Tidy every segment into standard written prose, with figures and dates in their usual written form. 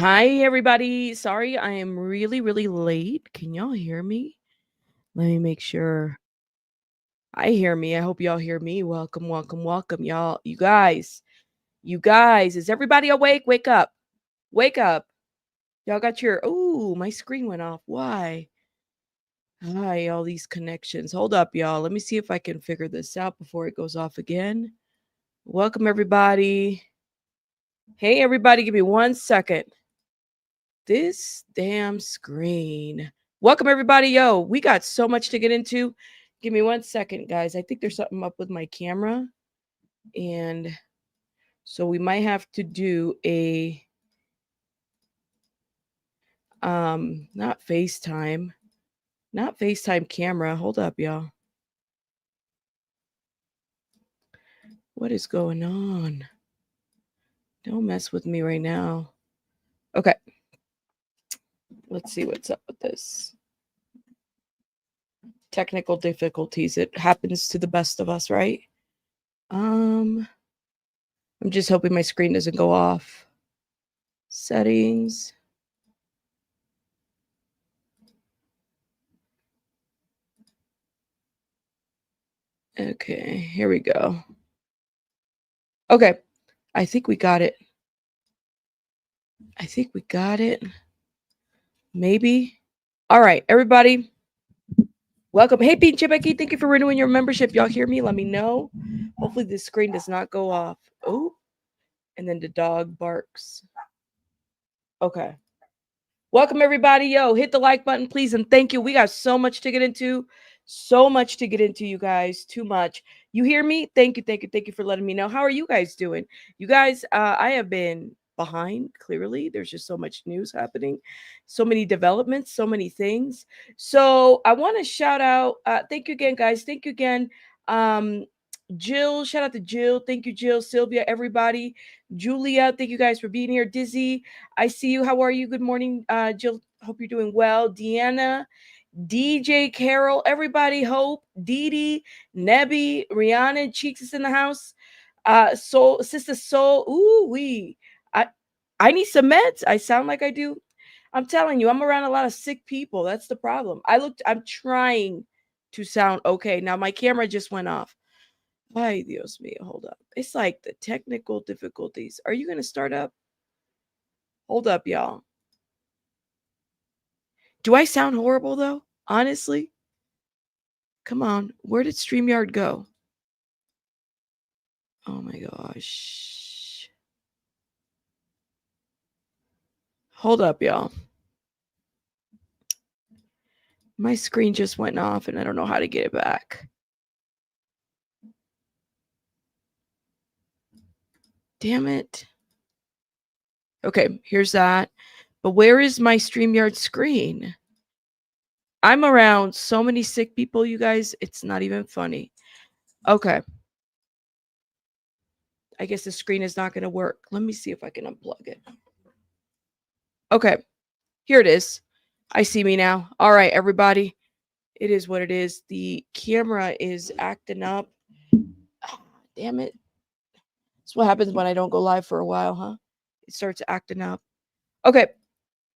Hi, everybody. Sorry, I am really, really late. Can y'all hear me? Let me make sure I hear me. I hope y'all hear me. Welcome, welcome, welcome, y'all. You guys, is everybody awake? Wake up. Wake up. Y'all got your, oh, my screen went off. Why? Hi, all these connections. Hold up, y'all. Let me see if I can figure this out before it goes off again. Welcome, everybody. Hey, everybody, give me 1 second. This damn screen. Welcome, everybody. Yo, we got so much to get into. Give me 1 second, guys. I think there's something up with my camera. And so we might have to do a not FaceTime. Not FaceTime camera. Hold up, y'all. What is going on? Don't mess with me right now. Okay. Let's see what's up with this. Technical difficulties. It happens to the best of us, right? I'm just hoping my screen doesn't go off. Settings. Okay, here we go. Okay, I think we got it. Maybe. All right, everybody. Welcome. Hey, Pete Chibeki, thank you for renewing your membership. Y'all hear me? Let me know. Hopefully the screen does not go off. Oh, and then the dog barks. Okay. Welcome, everybody. Yo, hit the like button, please, and thank you. We got so much to get into. So much to get into, you guys. Too much. You hear me? Thank you, thank you, thank you for letting me know. How are you guys doing? You guys, I have been behind, clearly. There's just so much news happening, so many developments, so many things. So I want to shout out, thank you again, guys. Thank you again. Um, Jill, shout out to Jill. Thank you, Jill, Sylvia, everybody. Julia, thank you guys for being here. Dizzy, I see you. How are you? Good morning, Jill. Hope you're doing well. Deanna, DJ Carol, everybody. Hope, Dee Nebby, Rihanna, Cheeks is in the house. Soul, Sister Soul. Ooh, I need some meds. I sound like I do. I'm telling you, I'm around a lot of sick people. That's the problem. I'm trying to sound okay. Now my camera just went off. Ay, Dios mío, hold up. It's like the technical difficulties. Are you gonna start up? Hold up, y'all. Do I sound horrible though? Honestly? Come on. Where did StreamYard go? Oh my gosh. Hold up, y'all. My screen just went off and I don't know how to get it back. Damn it. Okay, here's that. But where is my StreamYard screen? I'm around so many sick people, you guys. It's not even funny. Okay. I guess the screen is not going to work. Let me see if I can unplug it. Okay. Here it is. I see me now. All right, everybody. It is what it is. The camera is acting up. Oh, damn it. That's what happens when I don't go live for a while, huh? It starts acting up. Okay.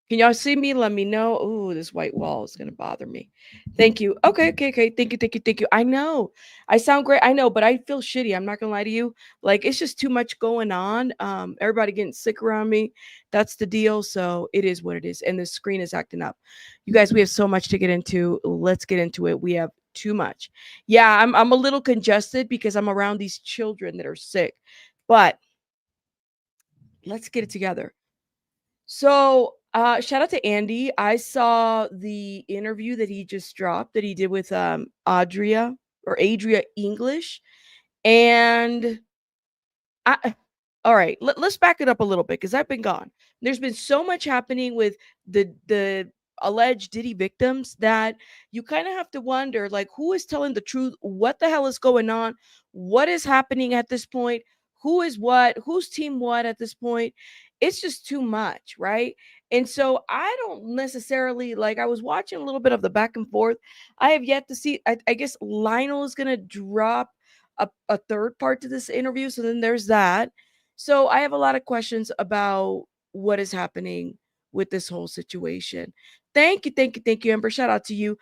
Can y'all see me? Let me know. Ooh, this white wall is going to bother me. Thank you. Okay. Thank you. I know. I sound great. I know, but I feel shitty. I'm not going to lie to you. Like, it's just too much going on. Everybody getting sick around me. That's the deal. So it is what it is. And the screen is acting up. You guys, we have so much to get into. Let's get into it. We have too much. Yeah, I'm a little congested because I'm around these children that are sick. But let's get it together. So, shout out to Andy. I saw the interview that he just dropped that he did with Adria or Adria English. And all right, let's back it up a little bit because I've been gone. There's been so much happening with the alleged Diddy victims that you kind of have to wonder, like, who is telling the truth? What the hell is going on? What is happening at this point? Who is what? Who's team what at this point? It's just too much, right? And so I don't necessarily like. I was watching a little bit of the back and forth. I have yet to see. I guess Lionel is gonna drop a third part to this interview. So then there's that. So I have a lot of questions about what is happening with this whole situation. Thank you, Amber. Shout out to you.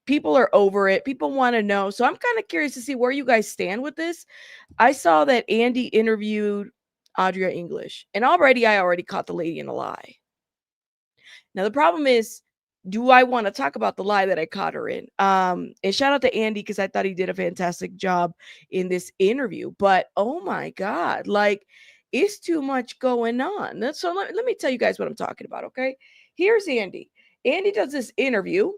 People are over it. People want to know. So I'm kind of curious to see where you guys stand with this. I saw that Andy interviewed Adria English, and I already caught the lady in a lie. Now the problem is, do I want to talk about the lie that I caught her in? And shout out to Andy because I thought he did a fantastic job in this interview. But oh my God, like it's too much going on. So let me tell you guys what I'm talking about. Okay, here's Andy. Andy does this interview,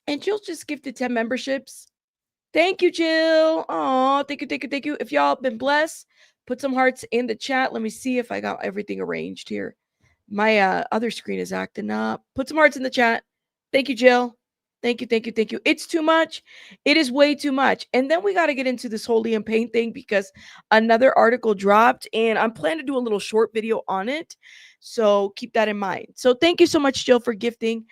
and Jill just gifted 10 memberships. Thank you, Jill. Oh, thank you. If y'all been blessed, put some hearts in the chat. Let me see if I got everything arranged here. My other screen is acting up. Put some hearts in the chat. Thank you, Jill. Thank you. It's too much. It is way too much. And then we got to get into this whole Liam Payne thing because another article dropped and I'm planning to do a little short video on it. So keep that in mind. So thank you so much, Jill, for gifting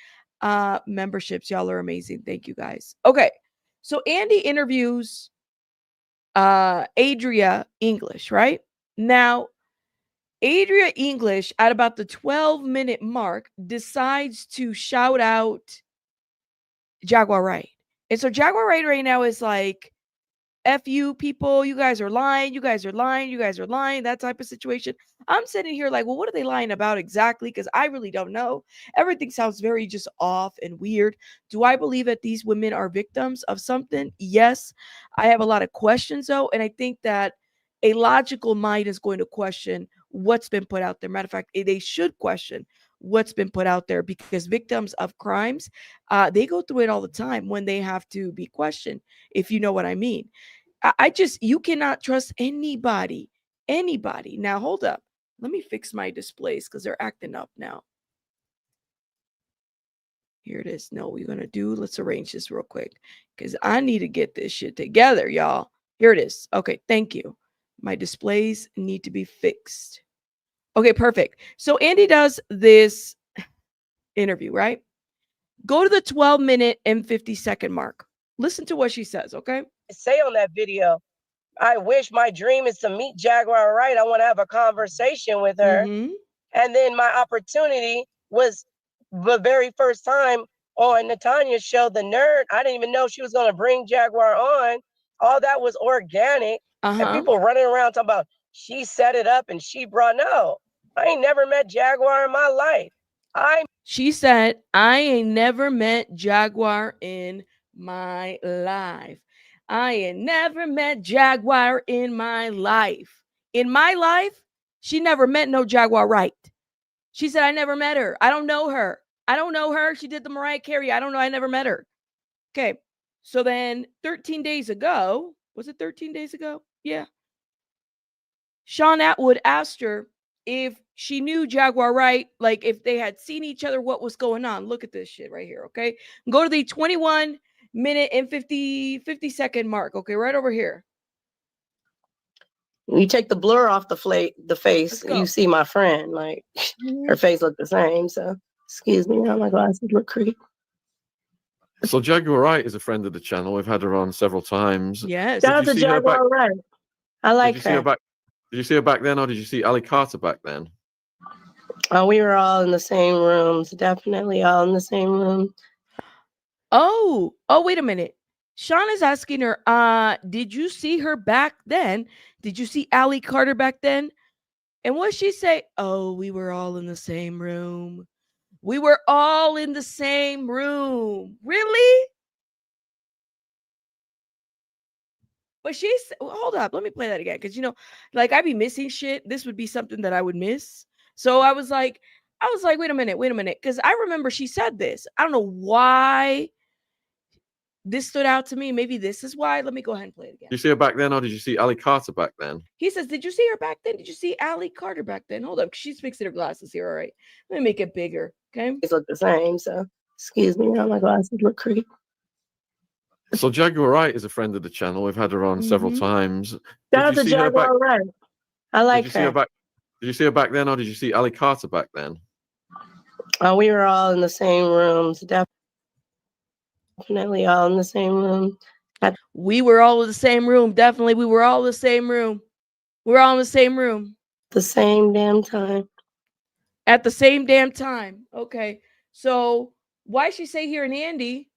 memberships. Y'all are amazing. Thank you, guys. Okay. So Andy interviews Adria English, right? Now, Adria English, at about the 12-minute mark, decides to shout out Jaguar Wright. And so Jaguar Wright right now is like, F you people, you guys are lying, that type of situation. I'm sitting here like, well, what are they lying about exactly? Because I really don't know. Everything sounds very just off and weird. Do I believe that these women are victims of something? Yes. I have a lot of questions though, and I think that a logical mind is going to question what's been put out there. Matter of fact, they should question what's been put out there because victims of crimes, they go through it all the time when they have to be questioned, if you know what I mean. You cannot trust anybody. Now, hold up. Let me fix my displays because they're acting up now. Here it is. No, let's arrange this real quick because I need to get this shit together, y'all. Here it is. Okay, thank you. My displays need to be fixed. Okay, perfect. So Andy does this interview, right? Go to the 12-minute and 50-second mark. Listen to what she says, okay? Say on that video, I wish my dream is to meet Jaguar Wright. I want to have a conversation with her. Mm-hmm. And then my opportunity was the very first time on Natania's show, The Nerd. I didn't even know she was going to bring Jaguar on. All that was organic. And people running around talking about she set it up and she brought, no, I ain't never met Jaguar in my life. She said, I ain't never met Jaguar in my life. I ain't never met Jaguar in my life. In my life, she never met no Jaguar Wright. She said, I never met her. I don't know her. She did the Mariah Carey. I don't know. I never met her. Okay. So then 13 days ago, was it 13 days ago? Yeah. Sean Atwood asked her if she knew Jaguar Wright, like if they had seen each other, what was going on. Look at this shit right here, okay? Go to the 21-minute and 50-second mark, okay? Right over here. You take the blur off the face, you see my friend, like her face looked the same. So, excuse me, now my glasses look creepy. So Jaguar Wright is a friend of the channel. We've had her on several times. Yes. Shout out to Jaguar Wright. I like her. Did you see her back then, or did you see Ali Carter back then? Oh, we were all in the same rooms. Definitely all in the same room. Oh, wait a minute. Sean is asking her, did you see her back then? Did you see Ali Carter back then? And what she say? Oh, we were all in the same room. We were all in the same room. Really? But she's, hold up, let me play that again. Because, like I'd be missing shit. This would be something that I would miss. So I was like, wait a minute. Because I remember she said this. I don't know why this stood out to me. Maybe this is why. Let me go ahead and play it again. Did you see her back then, or did you see Ali Carter back then? He says, did you see her back then? Did you see Ali Carter back then? Hold up. She's fixing her glasses here. All right. Let me make it bigger. Okay. These look the same. So, excuse me, now my glasses look creepy. So Jaguar Wright is a friend of the channel. We've had her on several times. Shout out to Jaguar Wright. I like her. Did you see her back then, or did you see Ali Carter back then? Oh, we were all in the same rooms. Definitely all in the same room. We were all in the same room. Definitely, we were all in the same room. We're all in the same room. The same damn time. at the same damn time. Okay. So why she say here in Andy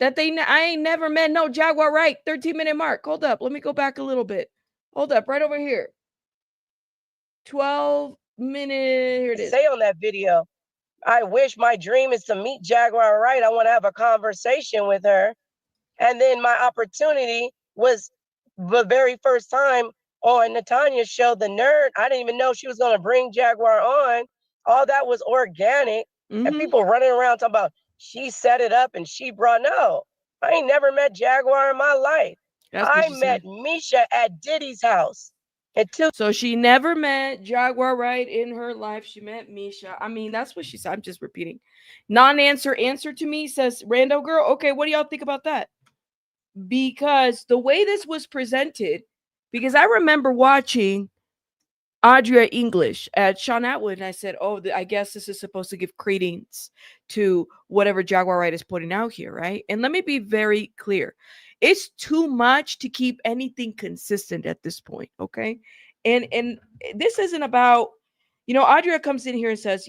that I ain't never met no Jaguar Right 13-minute mark. Hold up. Let me go back a little bit. Hold up. Right over here. 12-minute. Here it is. Say on that video, I wish my dream is to meet Jaguar Wright. I want to have a conversation with her. And then my opportunity was the very first time on Natanya's show, The Nerd. I didn't even know she was going to bring Jaguar on. All that was organic. And people running around talking about she set it up and she brought, no, I ain't never met Jaguar in my life. I met Misha at Diddy's house. So she never met Jaguar Right in her life. She met Misha. I mean, that's what she said. I'm just repeating. Non-answer answer to me, says Rando Girl. Okay, what do y'all think about that? Because the way this was presented, because I remember watching Adria English at Sean Atwood, and I said, oh, I guess this is supposed to give credence to whatever Jaguar Right is putting out here, right? And let me be very clear. It's too much to keep anything consistent at this point, okay? And this isn't about, Adria comes in here and says,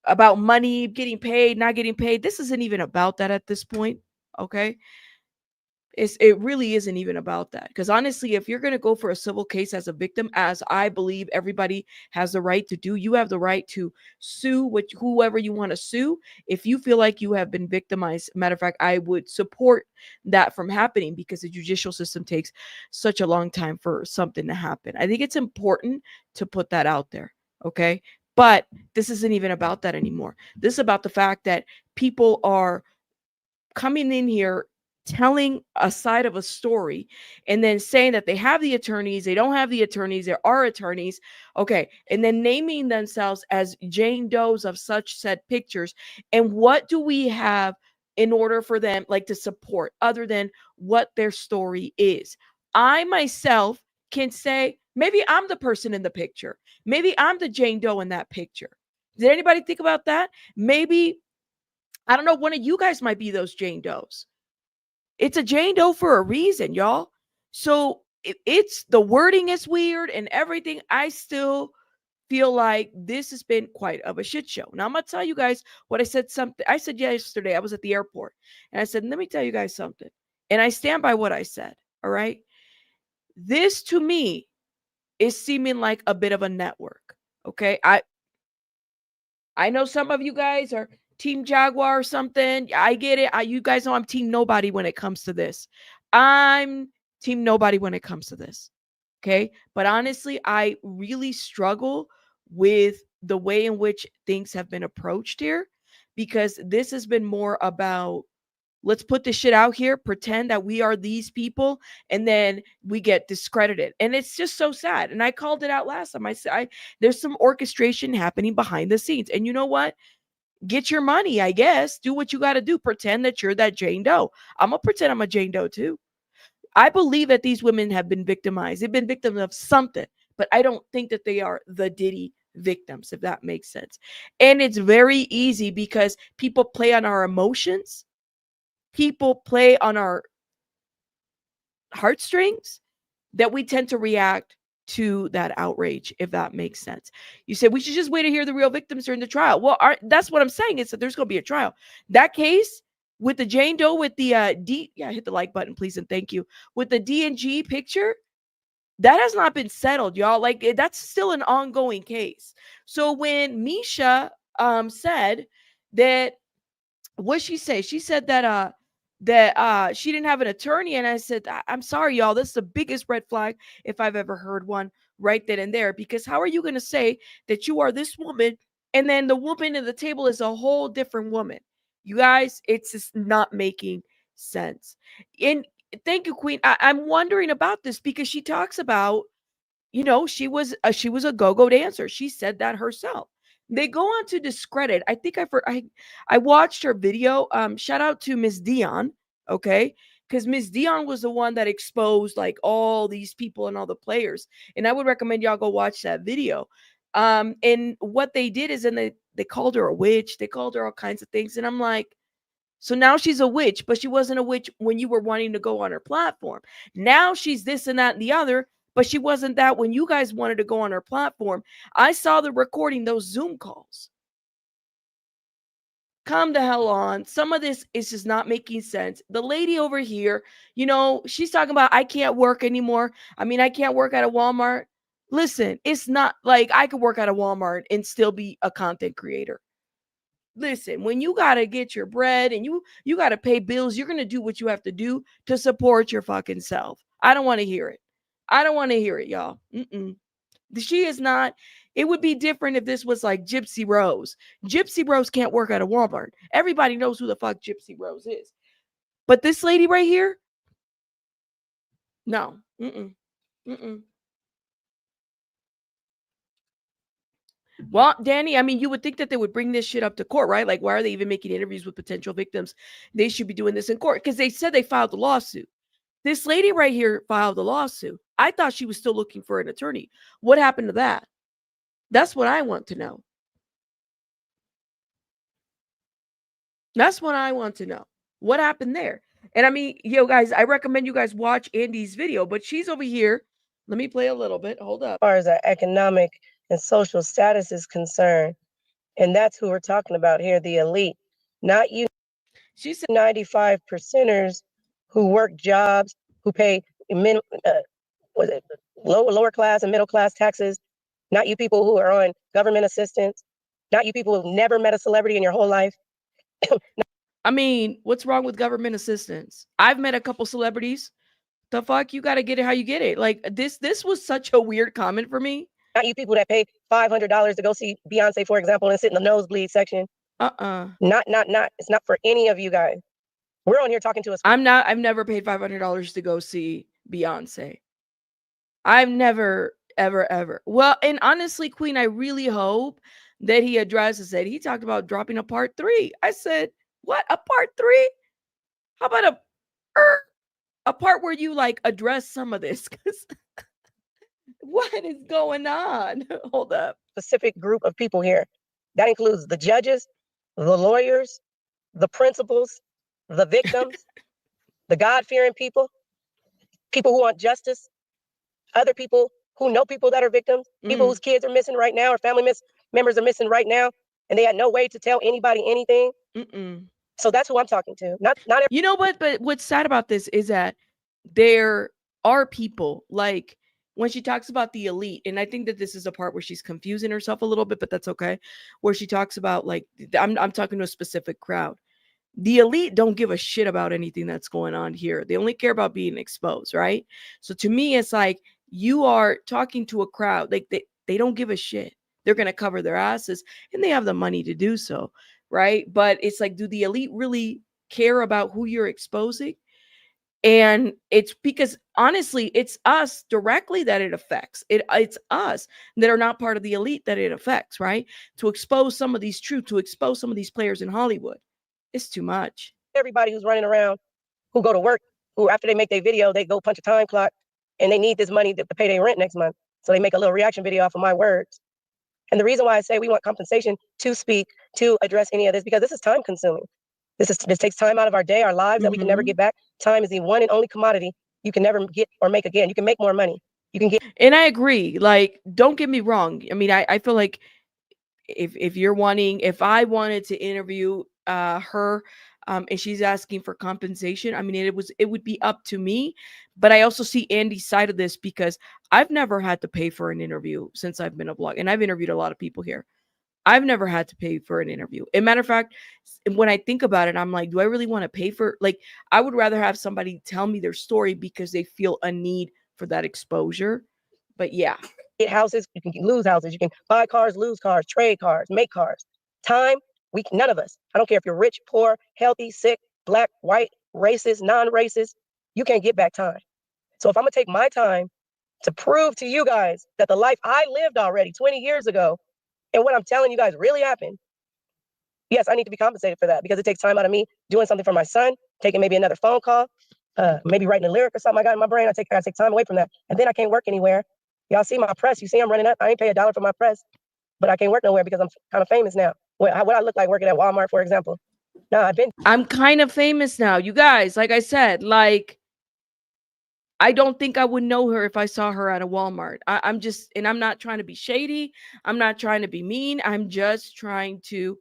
about money, getting paid, not getting paid. This isn't even about that at this point, okay? It really isn't even about that. Because honestly, if you're going to go for a civil case as a victim, as I believe everybody has the right to do, you have the right to sue whoever you want to sue. If you feel like you have been victimized, matter of fact, I would support that from happening, because the judicial system takes such a long time for something to happen. I think it's important to put that out there. Okay. But this isn't even about that anymore. This is about the fact that people are coming in here telling a side of a story and then saying that they have the attorneys, they don't have the attorneys, there are attorneys, okay, and then naming themselves as Jane Does of such said pictures. And what do we have in order for them to support other than what their story is? I myself can say, maybe I'm the person in the picture, maybe I'm the Jane Doe in that picture. Did anybody think about that? Maybe, I don't know, one of you guys might be those Jane Does. It's a Jane Doe for a reason, y'all. So it's the wording is weird and everything. I still feel like this has been quite of a shit show. Now I'm gonna tell you guys what I said. I said yesterday. I was at the airport and I said, let me tell you guys something. And I stand by what I said. All right. This to me is seeming like a bit of a network. Okay. I know some of you guys are Team Jaguar or something. I get it. You guys know I'm Team Nobody when it comes to this. I'm Team Nobody when it comes to this. Okay. But honestly, I really struggle with the way in which things have been approached here, because this has been more about, let's put this shit out here, pretend that we are these people, and then we get discredited. And it's just so sad. And I called it out last time. I said, there's some orchestration happening behind the scenes. And you know what? Get your money, I guess. Do what you got to do. Pretend that you're that Jane Doe. I'm going to pretend I'm a Jane Doe too. I believe that these women have been victimized. They've been victims of something, but I don't think that they are the Diddy victims, if that makes sense. And it's very easy because people play on our emotions. People play on our heartstrings, that we tend to react to that outrage, if that makes sense. You said we should just wait to hear the real victims during the trial. Well, that's what I'm saying, is that there's going to be a trial. That case with the Jane Doe with the hit the like button, please, and thank you. With the D&G picture, that has not been settled, y'all. That's still an ongoing case. So when Misha said that, what she say? She said that she didn't have an attorney, and I said, I'm sorry, y'all. This is the biggest red flag if I've ever heard one, right then and there. Because how are you going to say that you are this woman, and then the woman at the table is a whole different woman? You guys, it's just not making sense. And thank you, Queen. I'm wondering about this because she talks about, she was a go-go dancer. She said that herself. They go on to discredit. I think I watched her video. Shout out to Miss Dion, okay? Because Miss Dion was the one that exposed all these people and all the players. And I would recommend y'all go watch that video. And what they did is, they called her a witch. They called her all kinds of things. And I'm like, so now she's a witch, but she wasn't a witch when you were wanting to go on her platform. Now she's this and that and the other, but she wasn't that when you guys wanted to go on her platform. I saw the recording, those Zoom calls. Come the hell on. Some of this is just not making sense. The lady over here, you know, she's talking about, I can't work anymore. I mean, I can't work at a Walmart. Listen, it's not like I could work at a Walmart and still be a content creator. Listen, when you got to get your bread and you got to pay bills, you're going to do what you have to do to support your fucking self. I don't want to hear it. I don't want to hear it, y'all. She is not. It would be different if this was like Gypsy Rose. Gypsy Rose can't work at a Walmart. Everybody knows who the fuck Gypsy Rose is. But this lady right here, no. Well, Danny, I mean, you would think that they would bring this shit up to court, right? Like, why are they even making interviews with potential victims? They should be doing this in court because they said they filed the lawsuit. This lady right here filed the lawsuit. I thought she was still looking for an attorney. What happened to that? That's what I want to know. That's what I want to know. What happened there? And I mean, yo, guys, I recommend you guys watch Andy's video, but she's over here. Let me play a little bit. Hold up. As far as our economic and social status is concerned, and that's who we're talking about here, the elite, not you. She said 95%ers who work jobs, who pay lower class and middle class taxes, not you people who are on government assistance, not you people who've never met a celebrity in your whole life. I mean, what's wrong with government assistance? I've met a couple celebrities. The fuck, you got to get it how you get it. Like this was such a weird comment for me. Not you people that pay $500 to go see Beyonce, for example, and sit in the nosebleed section. Not. It's not for any of you guys. We're on here talking to us. I've never paid $500 to go see Beyonce. I've never, ever. Well, and honestly, Queen, I really hope that he addresses it. He talked about dropping a part 3. I said, what? A part 3? How about a part where you like address some of this? Because what is going on? Hold up. Specific group of people here. That includes the judges, the lawyers, the principals, the victims, the God-fearing people, people who want justice, other people who know people that are victims, people whose kids are missing right now or family members are missing right now, and they had no way to tell anybody anything. So that's who I'm talking to. Not you know what? But what's sad about this is that there are people like when she talks about the elite, and I think that this is a part where she's confusing herself a little bit, but that's okay. Where she talks about like I'm talking to a specific crowd. The elite don't give a shit about anything that's going on here. They only care about being exposed, right? So to me, it's like you are talking to a crowd. Like they don't give a shit. They're going to cover their asses and they have the money to do so, right? But it's like, do the elite really care about who you're exposing? And it's because honestly, it's us directly that it affects. It's us that are not part of the elite that it affects, right? To expose some of these truths, to expose some of these players in Hollywood. It's too much. Everybody who's running around, who go to work, who after they make their video, they go punch a time clock and they need this money to pay their rent next month. So they make a little reaction video off of my words. And the reason why I say we want compensation to speak, to address any of this, because this is time consuming. This takes time out of our day, our lives that we can never get back. Time is the one and only commodity you can never get or make again. You can make more money. You can get. And I agree. Like, don't get me wrong. I mean, I feel like if I wanted to interview her and she's asking for compensation, I mean, it would be up to me. But I also see Andy's side of this because I've never had to pay for an interview since I've been a blogger, and I've interviewed a lot of people here. I've never had to pay for an interview. As a matter of fact, when I think about it, I'm like, do I really want to pay for, like, I would rather have somebody tell me their story because they feel a need for that exposure. But yeah. Get houses, you can lose houses, you can buy cars, lose cars, trade cars, make cars. Time, none of us. I don't care if you're rich, poor, healthy, sick, black, white, racist, non-racist, you can't get back time. So if I'm gonna take my time to prove to you guys that the life I lived already 20 years ago and what I'm telling you guys really happened, yes, I need to be compensated for that because it takes time out of me doing something for my son, taking maybe another phone call, maybe writing a lyric or something I got in my brain. I take time away from that. And then I can't work anywhere. Y'all see my press. You see I'm running up. I ain't pay $1 for my press, but I can't work nowhere because I'm kind of famous now. What I look like working at Walmart, for example. No, I'm kind of famous now. You guys, like I said, like I don't think I would know her if I saw her at a Walmart. I'm just, and I'm not trying to be shady. I'm not trying to be mean. I'm just trying to,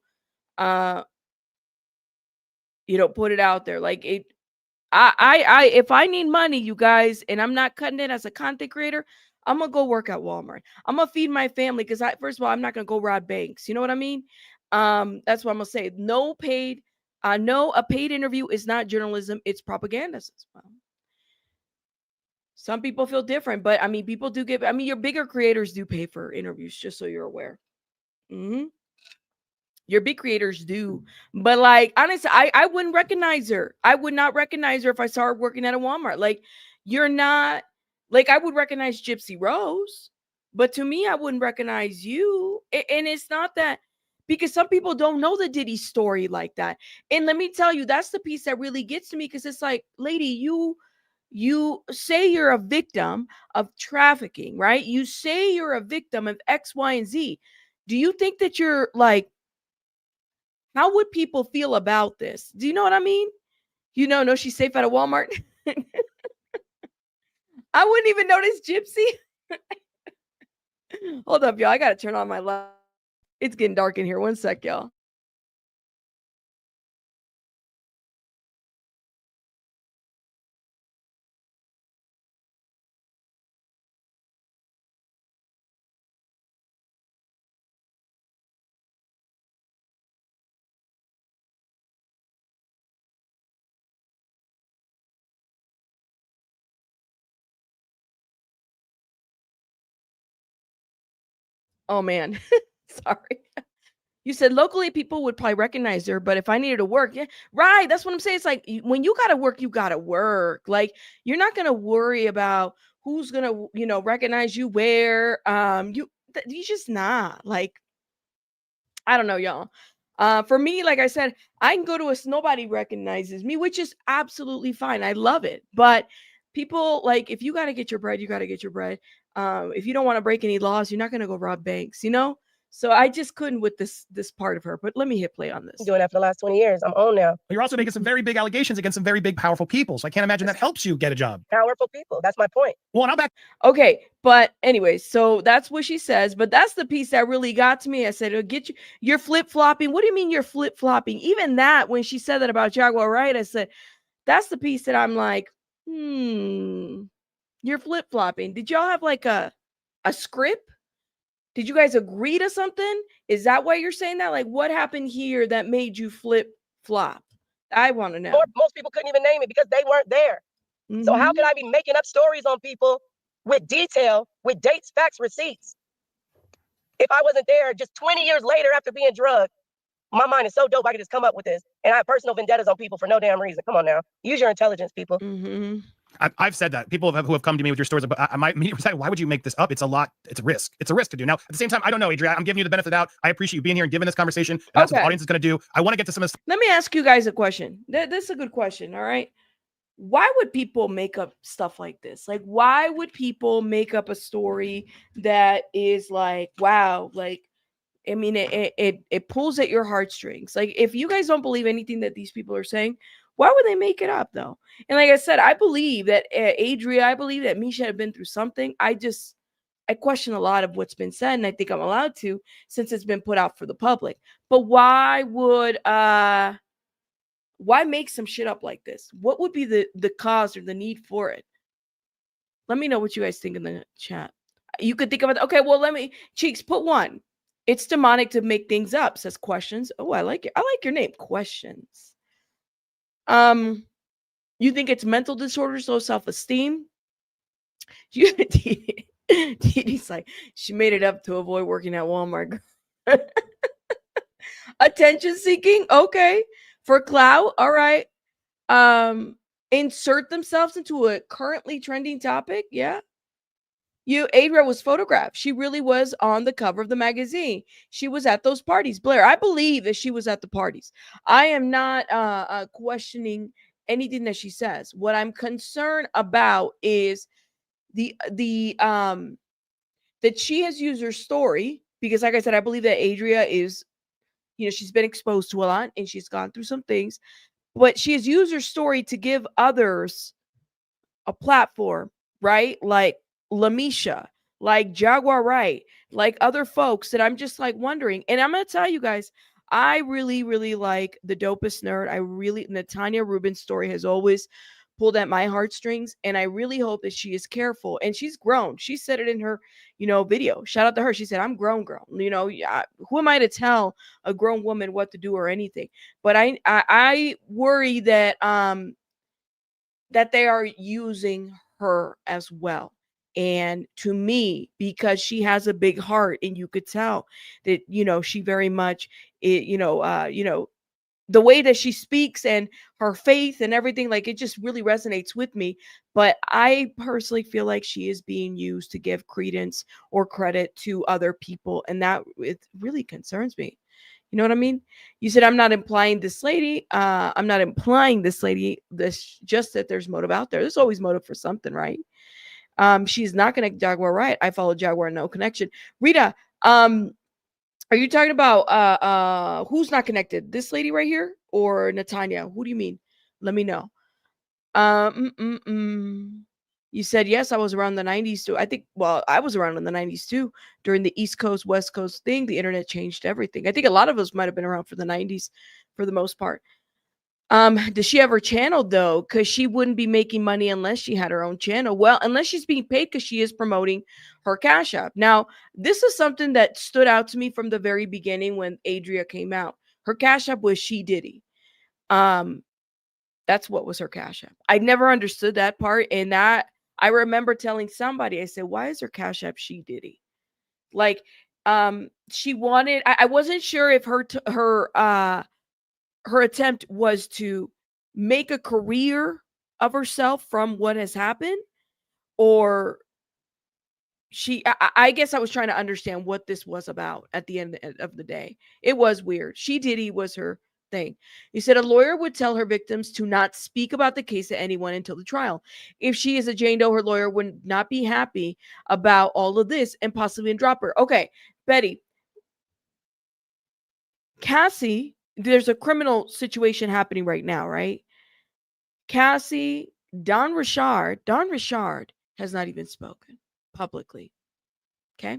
put it out there. Like it, if I need money, you guys, and I'm not cutting it as a content creator, I'm gonna go work at Walmart. I'm gonna feed my family because first of all, I'm not gonna go rob banks. You know what I mean? That's what I'm gonna say. No, a paid interview is not journalism. It's propaganda as well. Some people feel different, but I mean, people do give. I mean, your bigger creators do pay for interviews, just so you're aware. Your big creators do, but like honestly, I wouldn't recognize her. I would not recognize her if I saw her working at a Walmart. Like, you're not, like, I would recognize Gypsy Rose, but to me, I wouldn't recognize you. And it's not that, because some people don't know the Diddy story like that. And let me tell you, that's the piece that really gets to me, because it's like, lady, you say you're a victim of trafficking, right? You say you're a victim of X, Y, and Z. Do you think that you're like, how would people feel about this? Do you know what I mean? No, she's safe at a Walmart. I wouldn't even notice Gypsy. Hold up, y'all. I got to turn on my light. It's getting dark in here. One sec, y'all. Oh, man. Sorry. You said locally people would probably recognize her, but if I needed to work, yeah, right. That's what I'm saying. It's like when you gotta work, you gotta work. Like, you're not gonna worry about who's gonna, recognize you where. You just not like. I don't know, y'all. For me, like I said, I can go to nobody recognizes me, which is absolutely fine. I love it. But people, like, if you got to get your bread, you got to get your bread. If you don't want to break any laws, you're not going to go rob banks, So I just couldn't with this part of her. But let me hit play on this. Doing that for the last 20 years. I'm on now. But you're also making some very big allegations against some very big, powerful people. So I can't imagine that helps you get a job. Powerful people. That's my point. Well, and I'm back. Okay, but anyways, so that's what she says. But that's the piece that really got to me. I said, you're flip-flopping. What do you mean you're flip-flopping? Even that, when she said that about Jaguar Wright, I said, that's the piece that I'm like, you're flip-flopping. Did y'all have like a script? Did you guys agree to something? Is that why you're saying that? Like, what happened here that made you flip-flop? I want to know. Most people couldn't even name it because they weren't there. So how could I be making up stories on people with detail, with dates, facts, receipts? If I wasn't there just 20 years later after being drugged, my mind is so dope I could just come up with this. And I have personal vendettas on people for no damn reason. Come on now. Use your intelligence, people. I've said that. People who have come to me with your stories, but my immediate reply, why would you make this up? It's a lot. It's a risk. It's a risk to do. Now, at the same time, I don't know, Adria. I'm giving you the benefit of the doubt. I appreciate you being here and giving this conversation. And that's what the audience is going to do. I want to get to some of this. Let me ask you guys a question. This is a good question, all right? Why would people make up stuff like this? Like, why would people make up a story that is like, wow, like, I mean, it pulls at your heartstrings. Like, if you guys don't believe anything that these people are saying, why would they make it up, though? And like I said, I believe that Adria, I believe that Misha had been through something. I question a lot of what's been said, and I think I'm allowed to since it's been put out for the public. But why would why make some shit up like this? What would be the cause or the need for it? Let me know what you guys think in the chat. You could think of it. Okay, well, Cheeks, put one. It's demonic to make things up, says Questions. Oh, I like it. I like your name, Questions. You think it's mental disorders, low self-esteem? Didi's like, she made it up to avoid working at Walmart. Attention seeking, okay. For clout, all right. Insert themselves into a currently trending topic, yeah. Adria was photographed. She really was on the cover of the magazine. She was at those parties. Blair, I believe that she was at the parties. I am not questioning anything that she says. What I'm concerned about is that she has used her story, because like I said, I believe that Adria is, she's been exposed to a lot and she's gone through some things, but she has used her story to give others a platform, right? Like Lamisha, like Jaguar Wright, like other folks that I'm just like wondering. And I'm going to tell you guys, I really, really like the Dopest Nerd. Natanya Rubin's story has always pulled at my heartstrings. And I really hope that she is careful. And she's grown. She said it in her, video. Shout out to her. She said, I'm grown. Who am I to tell a grown woman what to do or anything? But I worry that that they are using her as well. And to me, because she has a big heart, and you could tell that she very much, the way that she speaks and her faith and everything, like it just really resonates with me. But I personally feel like she is being used to give credence or credit to other people, and that it really concerns me. You know what I mean? You said I'm not implying this lady. I'm not implying this lady. This just that there's motive out there. There's always motive for something, right? She's not connected to Jaguar, right? I follow Jaguar, no connection. Rita, are you talking about who's not connected? This lady right here or Natanya? Who do you mean? Let me know. You said yes, I was around the 90s too. I was around in the 90s too. During the East Coast, West Coast thing, the internet changed everything. I think a lot of us might have been around for the 90s for the most part. Does she have her channel though? Because she wouldn't be making money unless she had her own channel. Well, unless she's being paid because she is promoting her Cash App. Now, this is something that stood out to me from the very beginning when Adria came out. Her Cash App was She Diddy. That's what was her Cash App. I never understood that part. And that I remember telling somebody, I said, why is her Cash App She Diddy? Like, she wanted, I wasn't sure if her attempt was to make a career of herself from what has happened, or I guess I was trying to understand what this was about at the end of the day. It was weird. She Diddy was her thing. You said a lawyer would tell her victims to not speak about the case to anyone until the trial. If she is a Jane Doe, her lawyer would not be happy about all of this and possibly drop her. Okay, Betty. Cassie, there's a criminal situation happening right now, right? Cassie, Don Richard has not even spoken publicly. Okay?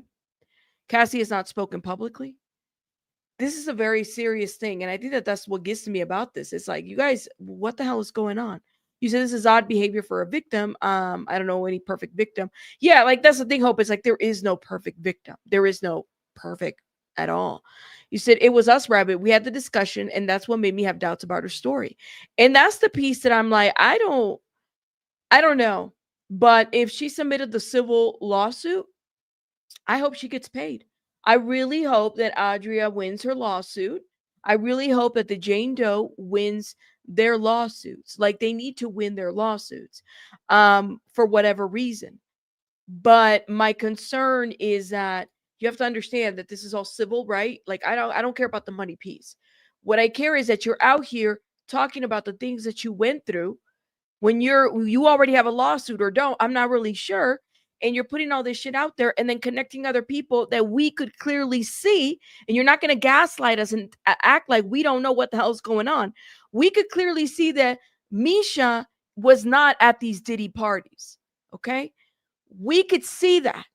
Cassie has not spoken publicly. This is a very serious thing. And I think that that's what gets to me about this. It's like, you guys, what the hell is going on? You said this is odd behavior for a victim. I don't know any perfect victim. Yeah, like that's the thing, Hope. It's like there is no perfect victim. There is no perfect at all. You said it was us, Rabbit. We had the discussion, and that's what made me have doubts about her story. And that's the piece that I'm like, I don't know. But if she submitted the civil lawsuit, I hope she gets paid. I really hope that Adria wins her lawsuit. I really hope that the Jane Doe wins their lawsuits. Like they need to win their lawsuits for whatever reason. But my concern is that you have to understand that this is all civil, right? Like I don't care about the money piece. What I care is that you're out here talking about the things that you went through when you already have a lawsuit or don't. I'm not really sure. And you're putting all this shit out there and then connecting other people that we could clearly see. And you're not going to gaslight us and act like we don't know what the hell's going on. We could clearly see that Misha was not at these Diddy parties. Okay. We could see that.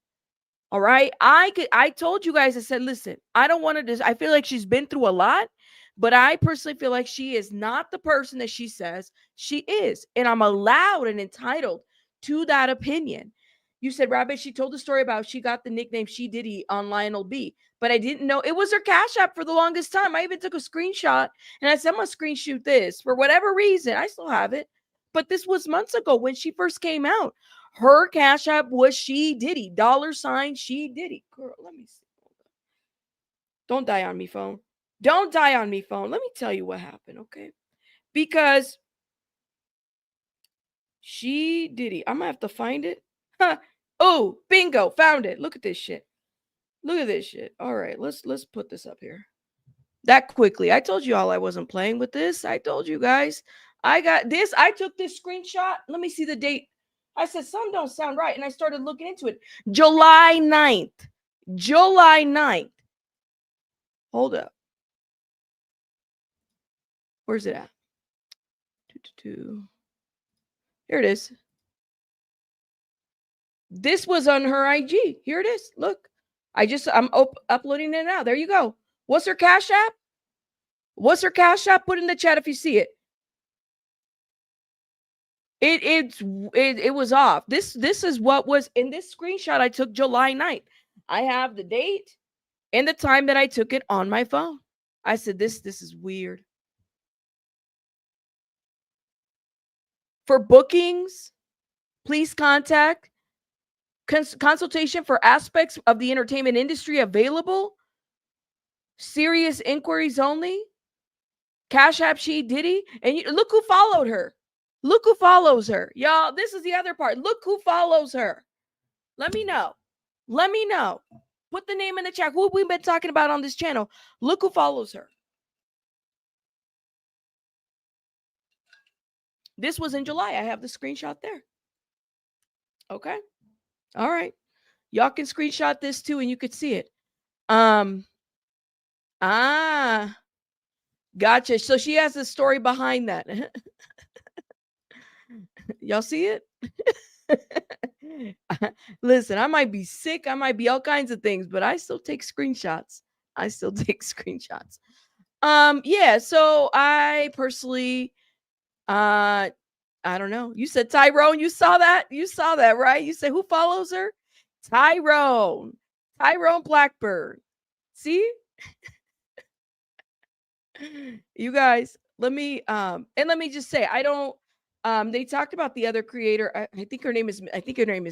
All right. I told you guys, I said, listen, I don't want to, I feel like she's been through a lot, but I personally feel like she is not the person that she says she is. And I'm allowed and entitled to that opinion. You said, Rabbit, she told the story about she got the nickname She Diddy on Lionel B, but I didn't know it was her Cash App for the longest time. I even took a screenshot and I said, I'm going to screenshot this for whatever reason. I still have it. But this was months ago when she first came out. Her Cash App was She Diddy, $ She Diddy. Girl, let me see. Don't die on me, phone. Don't die on me, phone. Let me tell you what happened, okay? Because She Diddy. I'm gonna have to find it. Huh. Oh, bingo, found it. Look at this shit. Look at this shit. All right, let's put this up here. That quickly. I told you all I wasn't playing with this. I told you guys. I got this. I took this screenshot. Let me see the date. I said, some don't sound right. And I started looking into it. July 9th. July 9th. Hold up. Where's it at? Here it is. This was on her IG. Here it is. Look, I'm uploading it now. There you go. What's her Cash App? What's her Cash App? Put in the chat if you see it. It was off. This is what was in this screenshot I took July 9th. I have the date and the time that I took it on my phone. I said, this is weird. For bookings, please contact consultation for aspects of the entertainment industry available. Serious inquiries only. Cash App She Diddy. And look who followed her. Look who follows her. Y'all, this is the other part. Look who follows her. Let me know. Let me know. Put the name in the chat. Who we've been talking about on this channel. Look who follows her. This was in July. I have the screenshot there. Okay. All right. Y'all can screenshot this too and you could see it. Gotcha. So she has the story behind that. Y'all see it? Listen, I might be sick. I might be all kinds of things, but I still take screenshots. Yeah, so I personally, I don't know. You said Tyrone. You saw that? You saw that, right? You said who follows her? Tyrone Blackbird. See? You guys, let me just say, I don't they talked about the other creator. I think her name is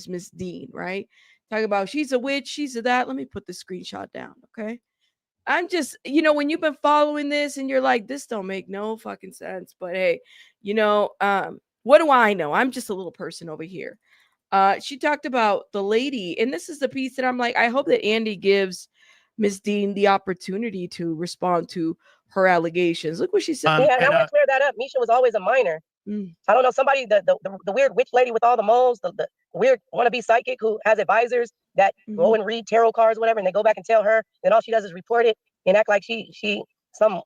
Miss Dean, right? Talking about she's a witch, she's a that. Let me put the screenshot down, okay? I'm just, when you've been following this and you're like, this don't make no fucking sense. But hey, what do I know? I'm just a little person over here. She talked about the lady, and this is the piece that I'm like, I hope that Andy gives Miss Dean the opportunity to respond to her allegations. Look what she said. Yeah, and I want to clear that up. Misha was always a minor. I don't know, somebody, the weird witch lady with all the moles, the weird wannabe psychic who has advisors that go and read tarot cards, whatever, and they go back and tell her, and all she does is report it and act like she some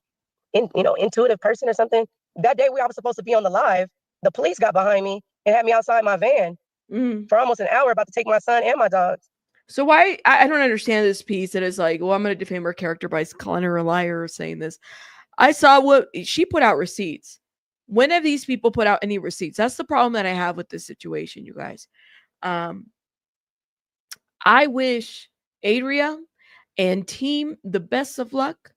intuitive person or something. That day I was supposed to be on the live, the police got behind me and had me outside my van for almost an hour, about to take my son and my dogs. So why I don't understand this piece that is like, well, I'm going to defame her character by calling her a liar or saying this. I saw what she put out receipts. When have these people put out any receipts? That's the problem that I have with this situation, you guys. I wish Adria and team the best of luck.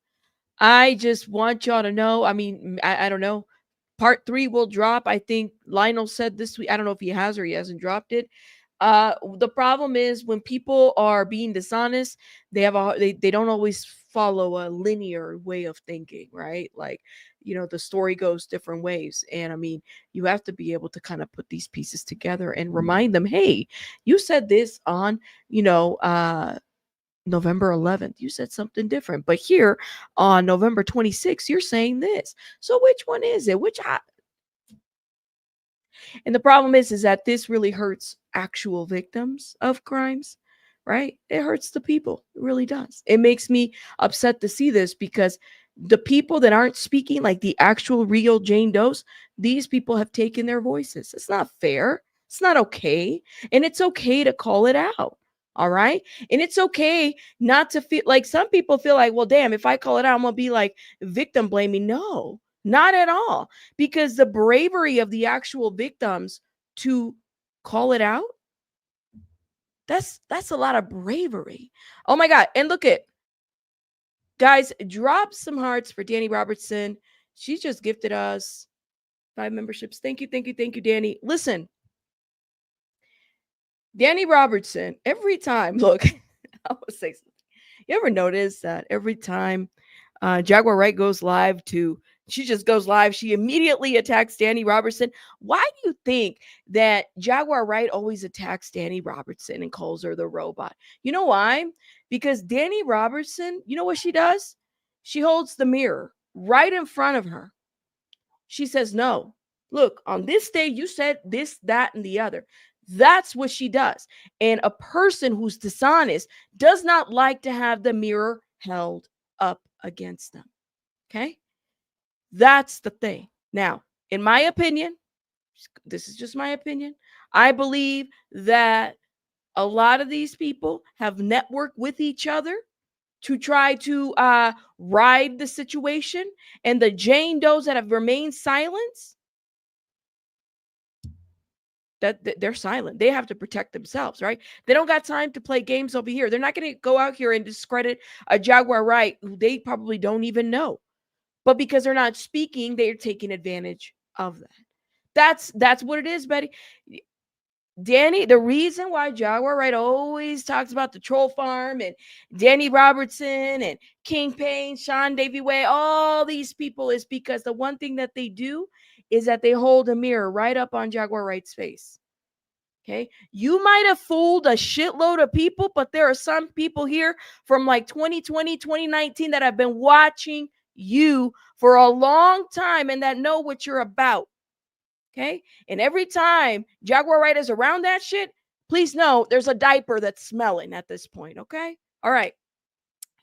I just want y'all to know. I mean, I don't know. Part 3 will drop. I think Lionel said this week. I don't know if he has or he hasn't dropped it. The problem is when people are being dishonest, they don't always follow a linear way of thinking, right? Like, the story goes different ways. And I mean, you have to be able to kind of put these pieces together and remind them, hey, you said this on, November 11th, you said something different, but here on November 26th, you're saying this. So which one is it? And the problem is that this really hurts actual victims of crimes, right? It hurts the people. It really does. It makes me upset to see this because the people that aren't speaking, like the actual real Jane Does, these people have taken their voices. It's not fair. It's not okay. And it's okay to call it out. All right. And it's okay not to feel like some people feel like, well, damn, if I call it out, I'm going to be like victim blaming. No, not at all. Because the bravery of the actual victims to call it out, that's a lot of bravery. Oh my God. And look at, guys, drop some hearts for Danny Robertson. She just gifted us 5 memberships. Thank you, Danny. Listen, Danny Robertson, every time, look, I will say something. You ever notice that every time Jaguar Wright goes live she just goes live, she immediately attacks Danny Robertson? Why do you think that Jaguar Wright always attacks Danny Robertson and calls her the robot? You know why? Because Danny Robertson, you know what she does? She holds the mirror right in front of her. She says, no, look, on this day, you said this, that, and the other. That's what she does. And a person who's dishonest does not like to have the mirror held up against them. Okay? That's the thing. Now, in my opinion, this is just my opinion, I believe that A lot of these people have networked with each other to try to ride the situation. And the Jane Does that have remained silent, that they're silent. They have to protect themselves, right? They don't got time to play games over here. They're not going to go out here and discredit a Jaguar Wright who they probably don't even know. But because they're not speaking, they're taking advantage of that. That's what it is, Betty. Danny, the reason why Jaguar Wright always talks about the troll farm and Danny Robertson and King Payne, Sean Davy Way, all these people is because the one thing that they do is that they hold a mirror right up on Jaguar Wright's face. Okay. You might have fooled a shitload of people, but there are some people here from like 2020, 2019 that have been watching you for a long time and that know what you're about. Okay. And every time Jaguar Wright is around that shit, please know there's a diaper that's smelling at this point. Okay. All right.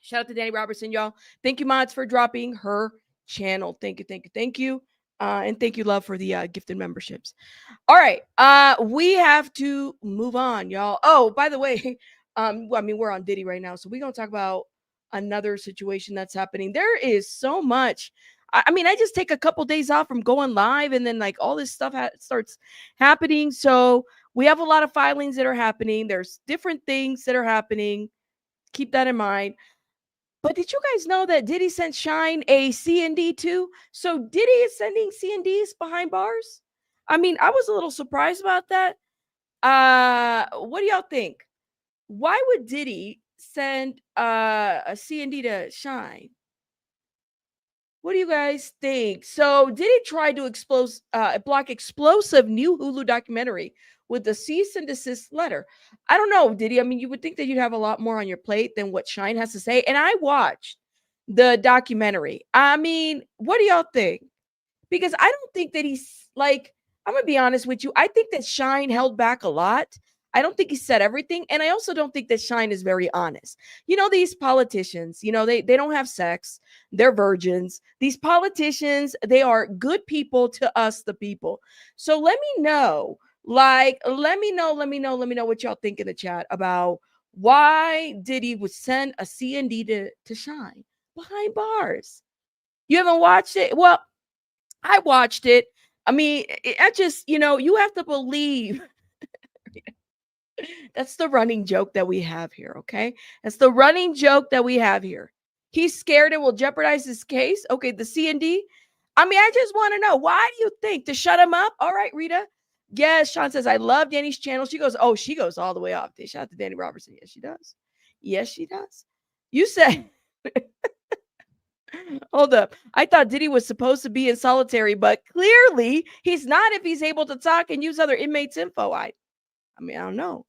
Shout out to Danny Robertson, y'all. Thank you, mods, for dropping her channel. Thank you. Thank you. Thank you. And thank you, love, for the gifted memberships. All right. We have to move on, y'all. Oh, by the way, I mean, we're on Diddy right now, so we're going to talk about another situation that's happening. There is so much. I mean, I just take a couple days off from going live and then like all this stuff starts happening. So we have a lot of filings that are happening. There's different things that are happening. Keep that in mind. But did you guys know that Diddy sent Shyne a C&D too? So Diddy is sending C&Ds behind bars? I mean, I was a little surprised about that. What do y'all think? Why would Diddy send a C&D to Shyne? What do you guys think? So Diddy tried to block explosive new Hulu documentary with the cease and desist letter. I don't know, Diddy. I mean, you would think that you'd have a lot more on your plate than what Shyne has to say. And I watched the documentary. I mean, what do y'all think? Because I don't think that he's like, I'm going to be honest with you. I think that Shyne held back a lot. I don't think he said everything. And I also don't think that Shyne is very honest. You know, these politicians, you know, they don't have sex. They're virgins. These politicians, they are good people to us, the people. So let me know, let me know what y'all think in the chat about why Diddy would send a C&D to Shyne behind bars. You haven't watched it? Well, I watched it. I mean, I just, you know, you have to believe. That's the running joke that we have here, okay? That's the running joke that we have here. He's scared it will jeopardize his case. Okay, the C&D. I mean, I just want to know, why do you think? To shut him up? All right, Rita. Yes, Sean says, I love Danny's channel. She goes all the way off. Shout out to Danny Robertson. Yes, she does. Yes, she does. You said... Hold up. I thought Diddy was supposed to be in solitary, but clearly he's not if he's able to talk and use other inmates' info. I mean, I don't know.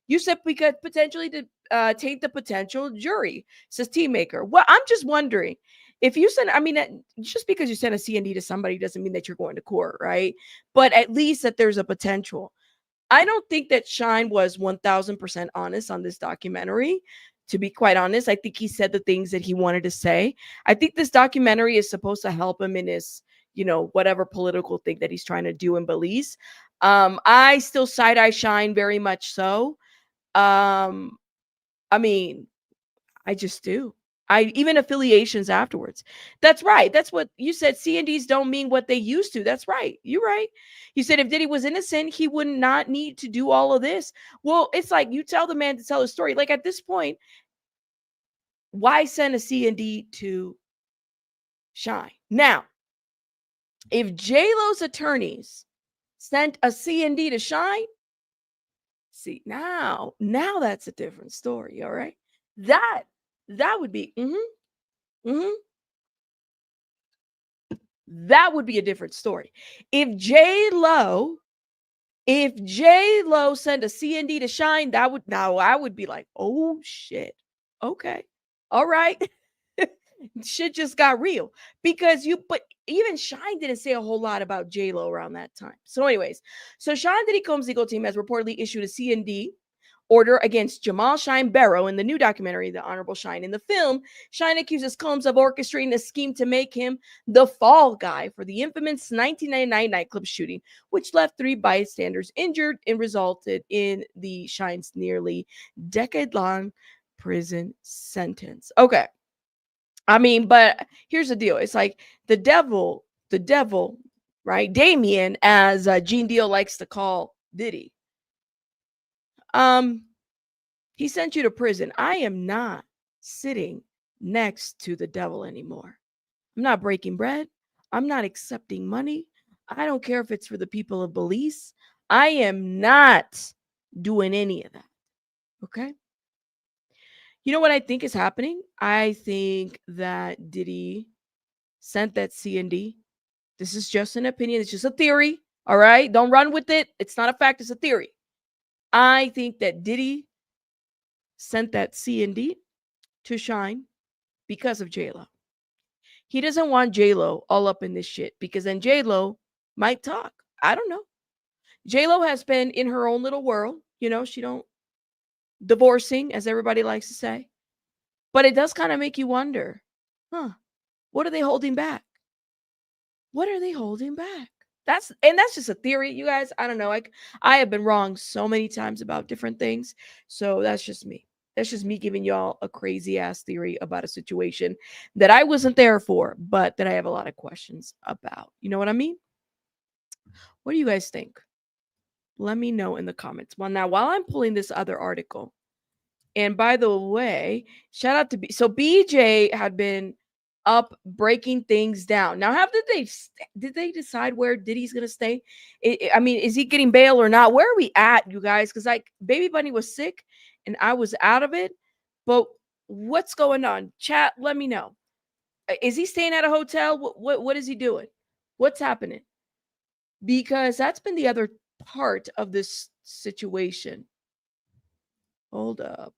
You said we could potentially taint the potential jury, says Team Maker. Well, I'm just wondering if you send, I mean, just because you send a C&D to somebody doesn't mean that you're going to court, right? But at least that there's a potential. I don't think that Shyne was 1000% honest on this documentary. To be quite honest, I think he said the things that he wanted to say. I think this documentary is supposed to help him in his, you know, whatever political thing that he's trying to do in Belize. I still side-eye Shyne very much so. I mean, I just do. Even affiliations afterwards. That's right. That's what you said. C&Ds don't mean what they used to. That's right. You're right. You said if Diddy was innocent, he would not need to do all of this. Well, it's like you tell the man to tell his story. Like at this point, why send a C&D to Shyne? Now, if J-Lo's attorneys sent a C&D to Shyne, see, now that's a different story. All right. That would be, that would be a different story. If J-Lo sent a C&D to Shyne, I would be like, oh shit. Okay. All right. Shit just got real but even Shyne didn't say a whole lot about J-Lo around that time. So anyways, so Sean Diddy Combs' legal team has reportedly issued a C&D order against Jamal Shyne Barrow in the new documentary, The Honorable Shyne. In the film, Shyne accuses Combs of orchestrating a scheme to make him the fall guy for the infamous 1999 nightclub shooting, which left 3 bystanders injured and resulted in the Shyne's nearly decade-long prison sentence. Okay. I mean, but here's the deal. It's like the devil, right? Damien, as Gene Deal likes to call Diddy. He sent you to prison. I am not sitting next to the devil anymore. I'm not breaking bread. I'm not accepting money. I don't care if it's for the people of Belize. I am not doing any of that. Okay? You know what I think is happening? I think that Diddy sent that C&D. This is just an opinion. It's just a theory. All right? Don't run with it. It's not a fact. It's a theory. I think that Diddy sent that C&D to Shyne because of J-Lo. He doesn't want J-Lo all up in this shit because then J-Lo might talk. I don't know. J-Lo has been in her own little world. You know, she don't divorcing, as everybody likes to say. But it does kind of make you wonder, what are they holding back? What are they holding back? That's just a theory, you guys. I don't know. I have been wrong so many times about different things. So that's just me. That's just me giving y'all a crazy ass theory about a situation that I wasn't there for, but that I have a lot of questions about. You know what I mean? What do you guys think? Let me know in the comments. Well, now while I'm pulling this other article, and by the way, shout out to so BJ had been up breaking things down. Now, did they decide where Diddy's gonna stay? I mean, is he getting bail or not? Where are we at, you guys? Because like Baby Bunny was sick and I was out of it. But what's going on? Chat, let me know. Is he staying at a hotel? What is he doing? What's happening? Because that's been the other part of this situation. Hold up.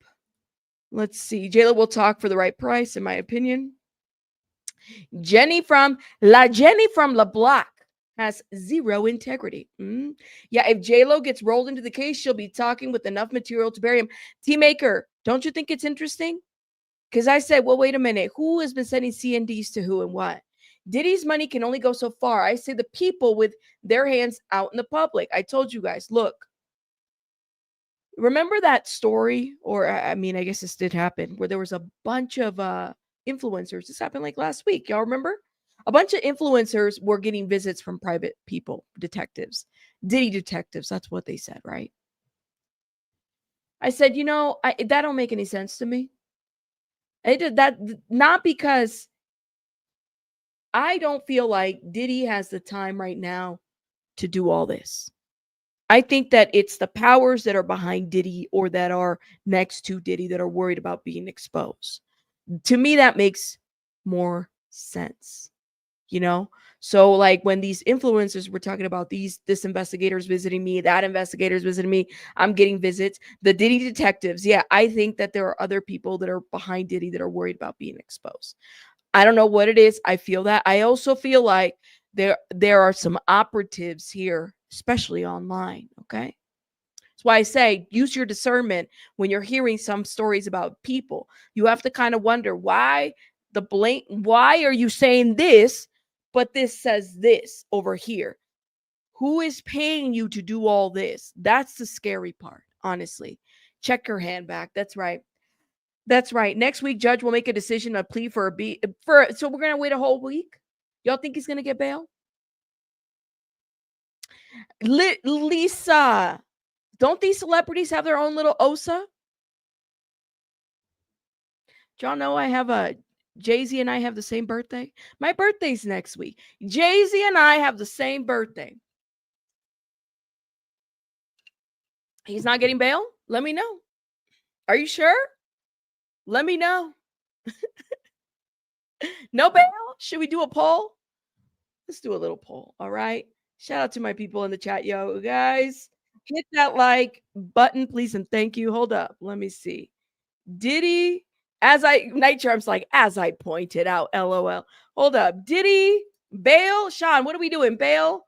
Let's see. J-Lo will talk for the right price, in my opinion. Jenny from La Block has zero integrity. Yeah, if J-Lo gets rolled into the case, she'll be talking with enough material to bury him. T-Maker, don't you think it's interesting? Because I said, well, wait a minute. Who has been sending C&Ds to who and what? Diddy's money can only go so far. I say the people with their hands out in the public. I told you guys, look. Remember that story? Or, I mean, I guess this did happen, where there was a bunch of influencers. This happened like last week. Y'all remember? A bunch of influencers were getting visits from private people, detectives. Diddy detectives. That's what they said, right? I said, you know, that don't make any sense to me. I did that not because I don't feel like Diddy has the time right now to do all this. I think that it's the powers that are behind Diddy or that are next to Diddy that are worried about being exposed. To me, that makes more sense, you know? So like when these influencers were talking about this investigator's visiting me, that investigator's visiting me, I'm getting visits. The Diddy detectives, yeah, I think that there are other people that are behind Diddy that are worried about being exposed. I don't know what it is. I feel that. I also feel like there are some operatives here, especially online, okay? That's why I say use your discernment when you're hearing some stories about people. You have to kind of wonder why are you saying this, but this says this over here? Who is paying you to do all this? That's the scary part, honestly. Check your hand back. That's right. That's right. Next week, judge will make a decision, a plea so we're going to wait a whole week? Y'all think he's going to get bail? Lisa, don't these celebrities have their own little OSA? Do y'all know I have Jay-Z and I have the same birthday? My birthday's next week. Jay-Z and I have the same birthday. He's not getting bail? Let me know. Are you sure? Let me know. No bail? Should we do a poll? Let's do a little poll. All right. Shout out to my people in the chat, yo, guys. Hit that like button, please, and thank you. Hold up. Let me see. Diddy, Night Charm's like, as I pointed out, LOL. Hold up. Diddy, bail? Sean, what are we doing? Bail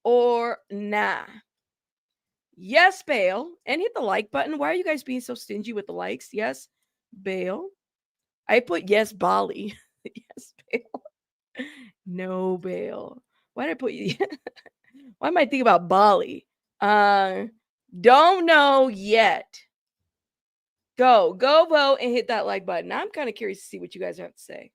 or nah? Yes, bail. And hit the like button. Why are you guys being so stingy with the likes? Yes, bail. I put yes, Bali. Yes, bail. No bail. Why did I put you? Why am I thinking about Bali? Don't know yet. Go vote and hit that like button. I'm kind of curious to see what you guys have to say.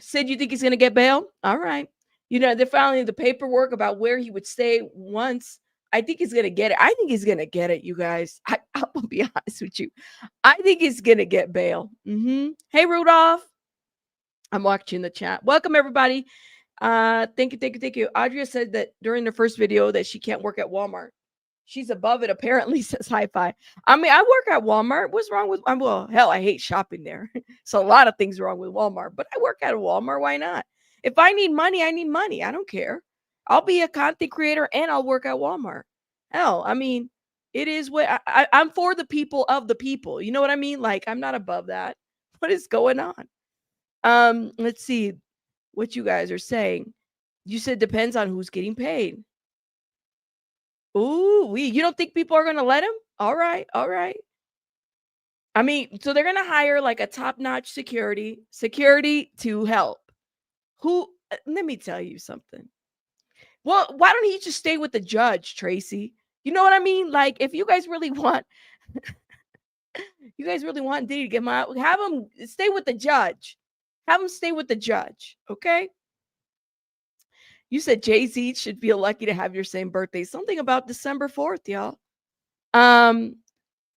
Said you think he's gonna get bail? All right. You know, they're filing the paperwork about where he would stay once. I think he's gonna get it. I think he's gonna get it, you guys. I'll be honest with you. I think he's gonna get bail. Hey, Rudolph. I'm watching the chat. Welcome, everybody. Thank you. Adria said that during the first video that she can't work at Walmart. She's above it, apparently, says hi-fi. I mean, I work at Walmart. What's wrong with, well, hell, I hate shopping there. So a lot of things wrong with Walmart, but I work at a Walmart. Why not? If I need money, I need money. I don't care. I'll be a content creator and I'll work at Walmart. Hell, I mean, it is what I'm for the people of the people. You know what I mean? Like, I'm not above that. What is going on? Let's see what you guys are saying. You said depends on who's getting paid. Ooh, you don't think people are going to let him? All right. I mean, so they're going to hire like a top-notch security to help. Who, let me tell you something. Well, why don't he just stay with the judge, Tracy? You know what I mean? Like, if you guys really want, Diddy to get him out, have him stay with the judge. Have him stay with the judge, okay? You said Jay-Z should feel lucky to have your same birthday. Something about December 4th, y'all. I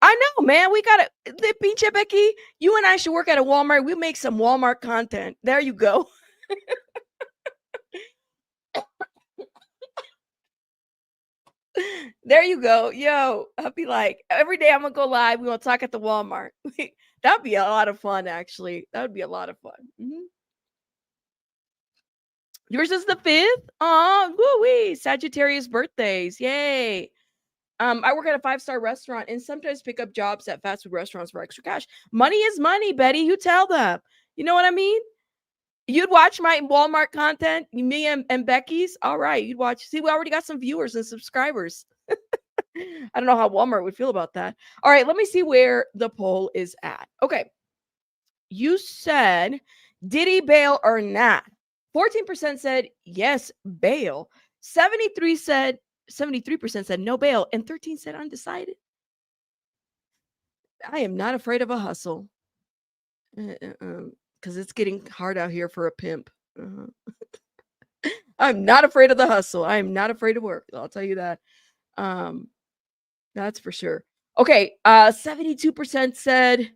know, man. We got to, Pinche Becky, you and I should work at a Walmart. We make some Walmart content. There you go. There you go. Yo, I'll be like, every day I'm going to go live. We're going to talk at the Walmart. That'd be a lot of fun, actually. That would be a lot of fun. Yours is the 5th. Oh, woo-wee. Sagittarius birthdays. Yay. I work at a 5-star restaurant and sometimes pick up jobs at fast food restaurants for extra cash. Money is money, Betty. You tell them. You know what I mean? You'd watch my Walmart content, me and Becky's. All right, you'd watch. See, we already got some viewers and subscribers. I don't know how Walmart would feel about that. All right, let me see where the poll is at. Okay. You said, Diddy bail or not? 14% said yes, bail. 73% said no bail, and 13% said undecided. I am not afraid of a hustle. Because it's getting hard out here for a pimp. I'm not afraid of the hustle. I am not afraid of work. I'll tell you that. That's for sure. Okay, 72% said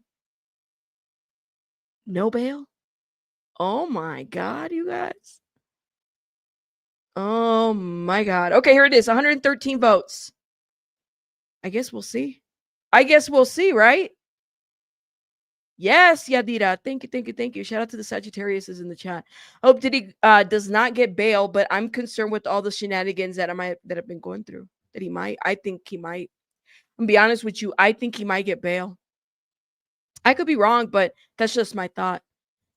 no bail. Oh my God, you guys. Oh my God. Okay, here it is. 113 votes. I guess we'll see. Right? Yes, Yadira. Thank you. Shout out to the Sagittarius in the chat. Hope Diddy does not get bail, but I'm concerned with all the shenanigans that have been going through. That he might. I think he might. I'm gonna be honest with you. I think he might get bail. I could be wrong, but that's just my thought.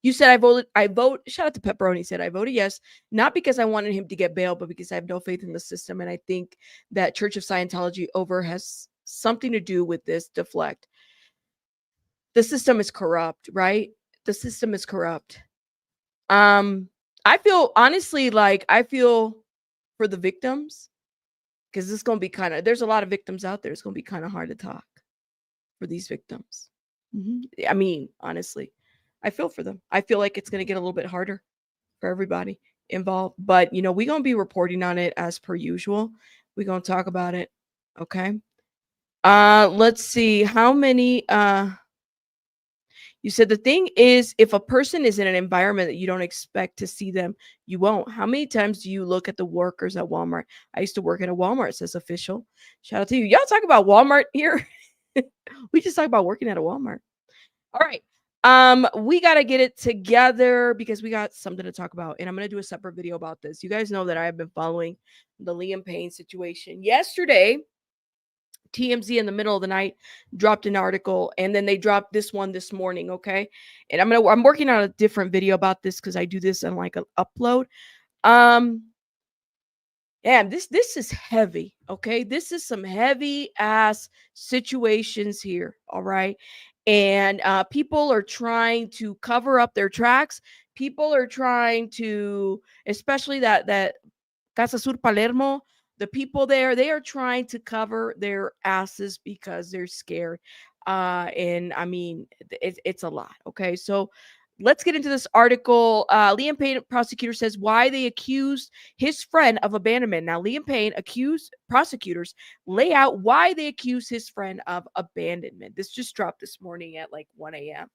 You said I vote. Shout out to Pepperoni. Said I voted yes, not because I wanted him to get bail, but because I have no faith in the system, and I think that Church of Scientology has something to do with this deflect. The system is corrupt, right? The system is corrupt. I feel honestly like I feel for the victims because it's gonna be there's a lot of victims out there. It's gonna be kind of hard to talk for these victims. I mean, honestly. I feel for them. I feel like it's going to get a little bit harder for everybody involved. But, we're going to be reporting on it as per usual. We're going to talk about it. Okay. Let's see. How many? You said the thing is, if a person is in an environment that you don't expect to see them, you won't. How many times do you look at the workers at Walmart? I used to work at a Walmart, says official. Shout out to you. Y'all talk about Walmart here. We just talk about working at a Walmart. All right. We got to get it together because we got something to talk about. And I'm going to do a separate video about this. You guys know that I have been following the Liam Payne situation. Yesterday, TMZ in the middle of the night dropped an article and then they dropped this one this morning. Okay. And I'm working on a different video about this because I do this on like an upload. Damn, this is heavy. Okay, this is some heavy ass situations here. All right, and people are trying to cover up their tracks. People are trying to, especially that Casa Sur Palermo, the people there, they are trying to cover their asses because they're scared. And I mean, it's a lot. Okay, so let's get into this article. Liam Payne prosecutor says why they accused his friend of abandonment. Now, Liam Payne accused prosecutors lay out why they accused his friend of abandonment. This just dropped this morning at like 1 a.m.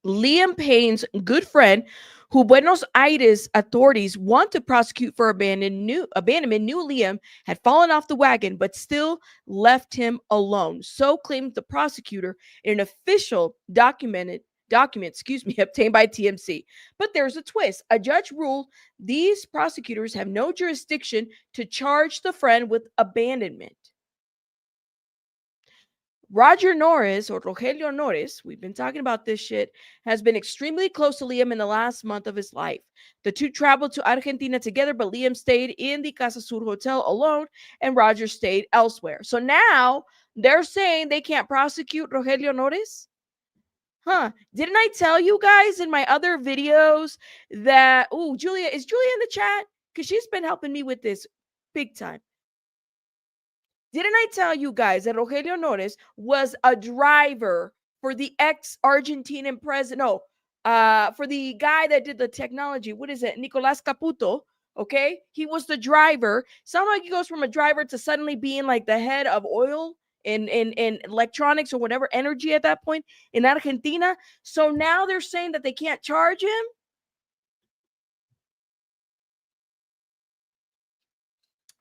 Liam Payne's good friend, who Buenos Aires authorities want to prosecute for abandonment, knew Liam had fallen off the wagon, but still left him alone. So claimed the prosecutor in an official document, obtained by TMC. But there's a twist. A judge ruled these prosecutors have no jurisdiction to charge the friend with abandonment. Roger Norris, or Rogelio Norris, we've been talking about this shit, has been extremely close to Liam in the last month of his life. The two traveled to Argentina together, but Liam stayed in the Casa Sur Hotel alone, and Roger stayed elsewhere. So now they're saying they can't prosecute Rogelio Norris? Huh. Didn't I tell you guys in my other videos that, Julia, is Julia in the chat? Because she's been helping me with this big time. Didn't I tell you guys that Rogelio Norris was a driver for the ex-Argentinian president? No, for the guy that did the technology. What is it? Nicolas Caputo. Okay. He was the driver. Sound like he goes from a driver to suddenly being like the head of oil in electronics or whatever energy at that point in Argentina. So now they're saying that they can't charge him.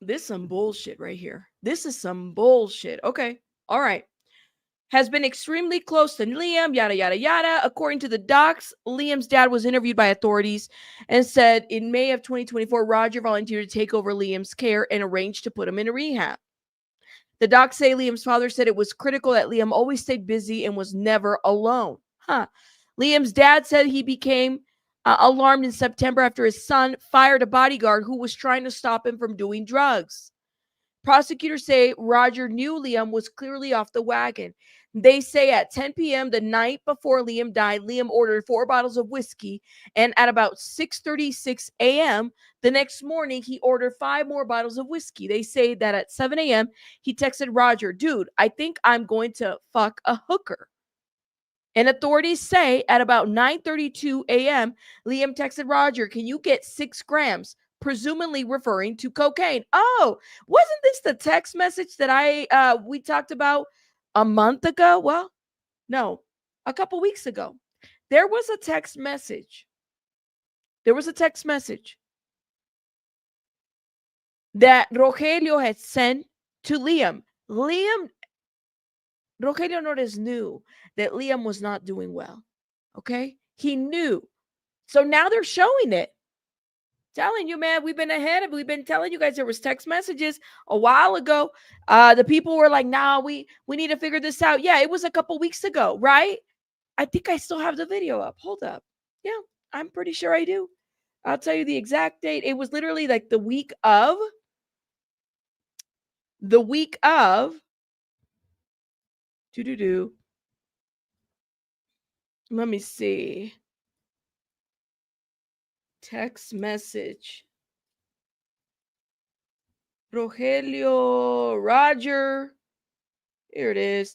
This is some bullshit right here. This is some bullshit. Okay. All right. Has been extremely close to Liam, yada, yada, yada. According to the docs, Liam's dad was interviewed by authorities and said in May of 2024, Roger volunteered to take over Liam's care and arranged to put him in a rehab. The docs say Liam's father said it was critical that Liam always stayed busy and was never alone. Liam's dad said he became alarmed in September after his son fired a bodyguard who was trying to stop him from doing drugs. Prosecutors say Roger knew Liam was clearly off the wagon. They say at 10 p.m. the night before Liam died, Liam ordered 4 bottles of whiskey, and at about 6:36 a.m. the next morning, he ordered 5 more bottles of whiskey. They say that at 7 a.m. he texted Roger, "Dude, I think I'm going to fuck a hooker." And authorities say at about 9:32 a.m., Liam texted Roger, "Can you get 6 grams?" Presumably referring to cocaine. Oh, wasn't this the text message that we talked about a month ago? Well, no, a couple weeks ago. There was a text message. That Rogelio had sent to Liam. Rogelio Norris knew that Liam was not doing well. Okay? He knew. So now they're showing it. Telling you, man, we've been ahead of it. We've been telling you guys there was text messages a while ago. The people were like, nah, we need to figure this out. Yeah, it was a couple weeks ago, right? I think I still have the video up. Hold up. Yeah, I'm pretty sure I do. I'll tell you the exact date. It was literally like the week of. Let me see. Text message. Rogelio, Roger. Here it is.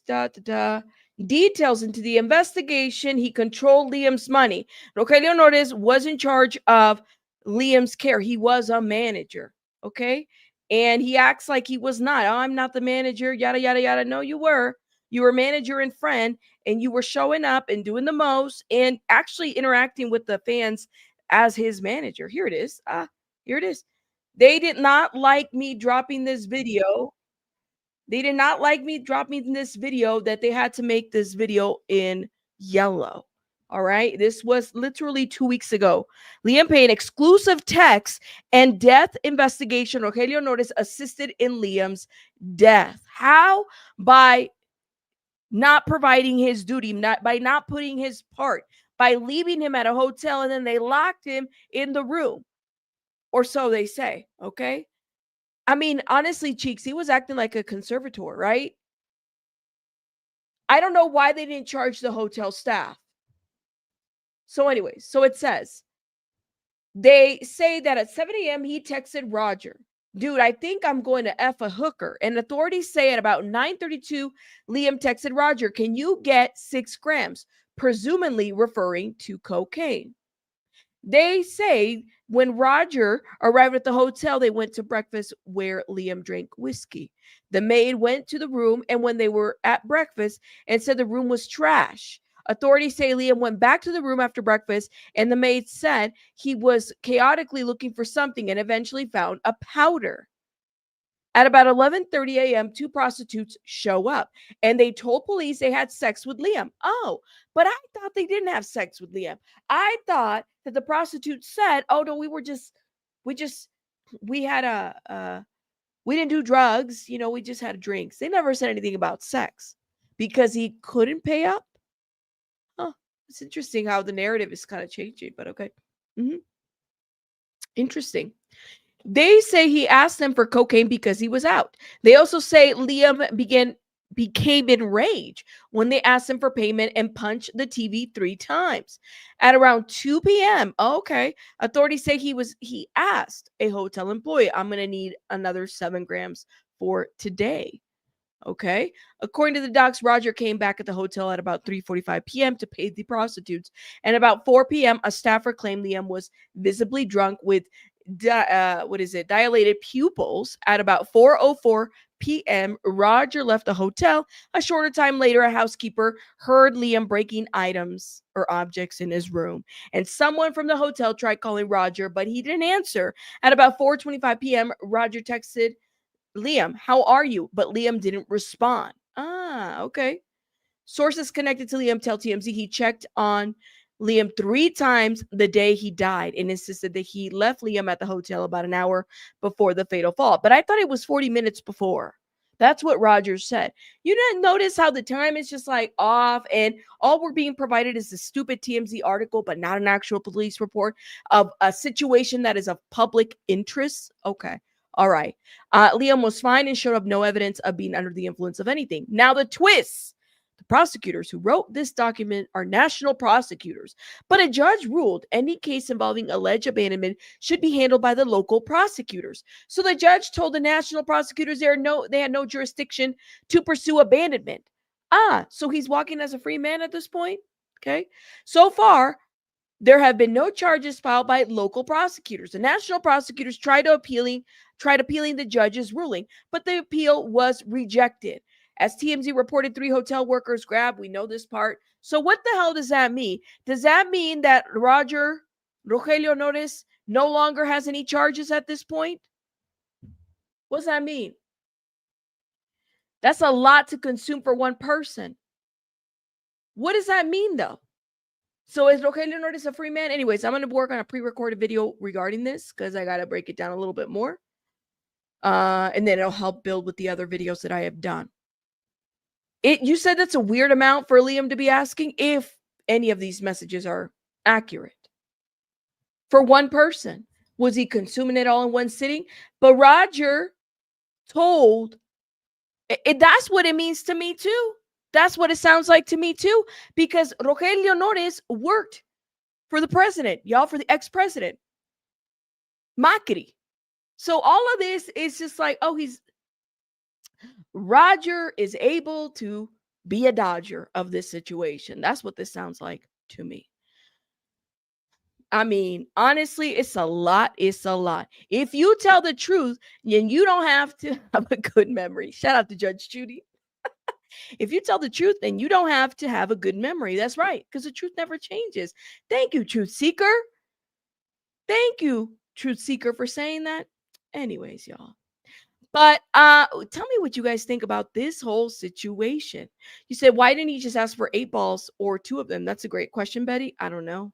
Details into the investigation. He controlled Liam's money. Rogelio Norris was in charge of Liam's care. He was a manager. Okay. And he acts like he was not. Oh, I'm not the manager. Yada, yada, yada. No, you were. You were manager and friend, and you were showing up and doing the most and actually interacting with the fans as his manager. Here it is. Here it is. They did not like me dropping this video. They did not like me dropping this video that they had to make this video in yellow. All right. This was literally 2 weeks ago. Liam Payne, exclusive text and death investigation. Rogelio Norris assisted in Liam's death. How? By not providing his duty, by not putting his part, by leaving him at a hotel, and then they locked him in the room. Or so they say, okay? I mean, honestly, Cheeks, he was acting like a conservator, right? I don't know why they didn't charge the hotel staff. So anyways, so it says, they say that at 7 a.m. he texted Roger, dude, I think I'm going to F a hooker. And authorities say at about 9:32, Liam texted Roger, can you get 6 grams? Presumably referring to cocaine. They say when Roger arrived at the hotel, they went to breakfast where Liam drank whiskey. The maid went to the room, and when they were at breakfast and said the room was trash. Authorities say Liam went back to the room after breakfast, and the maid said he was chaotically looking for something and eventually found a powder. At about 11:30 a.m., 2 prostitutes show up and they told police they had sex with Liam. Oh, but I thought they didn't have sex with Liam. I thought that the prostitutes said, "Oh no, we didn't do drugs, we just had drinks." They never said anything about sex because he couldn't pay up. Huh. It's interesting how the narrative is kind of changing, but okay. Interesting. They say he asked them for cocaine because he was out. They also say Liam became enraged when they asked him for payment and punched the TV 3 times. At around 2 p.m., okay, authorities say he asked a hotel employee, I'm going to need another 7 grams for today. Okay. According to the docs, Roger came back at the hotel at about 3:45 p.m. to pay the prostitutes. And about 4 p.m., a staffer claimed Liam was visibly drunk with dilated pupils. At about 4:04 p.m., Roger left the hotel. A shorter time later, a housekeeper heard Liam breaking items or objects in his room. And someone from the hotel tried calling Roger, but he didn't answer. At about 4:25 p.m., Roger texted Liam, how are you? But Liam didn't respond. Okay. Sources connected to Liam tell TMZ he checked on Liam 3 times the day he died and insisted that he left Liam at the hotel about an hour before the fatal fall. But I thought it was 40 minutes before. That's what Rogers said. You didn't notice how the time is just like off and all we're being provided is a stupid TMZ article, but not an actual police report of a situation that is of public interest? Okay. All right. Liam was fine and showed up no evidence of being under the influence of anything. Now the twist. The prosecutors who wrote this document are national prosecutors, but a judge ruled any case involving alleged abandonment should be handled by the local prosecutors. So the judge told the national prosecutors they had no jurisdiction to pursue abandonment. So he's walking as a free man at this point? Okay. So far, there have been no charges filed by local prosecutors. The national prosecutors tried appealing the judge's ruling, but the appeal was rejected. As TMZ reported, 3 hotel workers grabbed. We know this part. So what the hell does that mean? Does that mean that Rogelio Nores no longer has any charges at this point? What does that mean? That's a lot to consume for one person. What does that mean, though? So is Rogelio Nores a free man? Anyways, I'm going to work on a pre-recorded video regarding this because I got to break it down a little bit more. And then it'll help build with the other videos that I have done. You said that's a weird amount for Liam to be asking if any of these messages are accurate. For one person. Was he consuming it all in one sitting? But Roger told, that's what it means to me too. That's what it sounds like to me too. Because Rogelio Nores worked for the president, y'all, for the ex-president, Macri. So all of this is just like, Roger is able to be a dodger of this situation. That's what this sounds like to me. I mean, honestly, it's a lot. It's a lot. If you tell the truth, then you don't have to have a good memory. Shout out to Judge Judy. If you tell the truth, then you don't have to have a good memory. That's right, because the truth never changes. Thank you, Truth Seeker. Thank you, Truth Seeker, for saying that. Anyways, y'all. But tell me what you guys think about this whole situation. You said, why didn't he just ask for 8 balls or 2 of them? That's a great question, Betty. I don't know.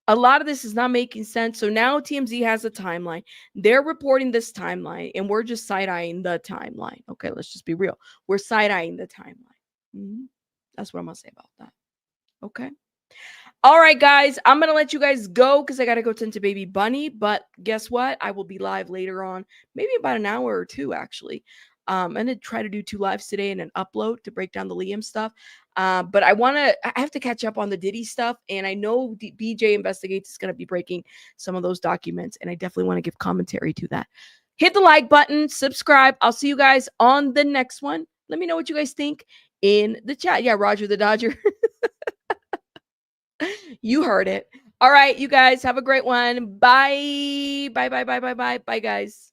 A lot of this is not making sense. So now TMZ has a timeline. They're reporting this timeline, and we're just side-eyeing the timeline. Okay, let's just be real. We're side-eyeing the timeline. That's what I'm going to say about that. Okay. All right, guys, I'm going to let you guys go because I got to go tend to baby Bunny. But guess what? I will be live later on, maybe about an hour or two, actually. I'm going to try to do 2 lives today and an upload to break down the Liam stuff. But I have to catch up on the Diddy stuff. And I know BJ Investigates is going to be breaking some of those documents. And I definitely want to give commentary to that. Hit the like button, subscribe. I'll see you guys on the next one. Let me know what you guys think in the chat. Yeah, Roger the Dodger. You heard it. All right, you guys have a great one. Bye. Bye, bye, bye, bye, bye. Bye, guys.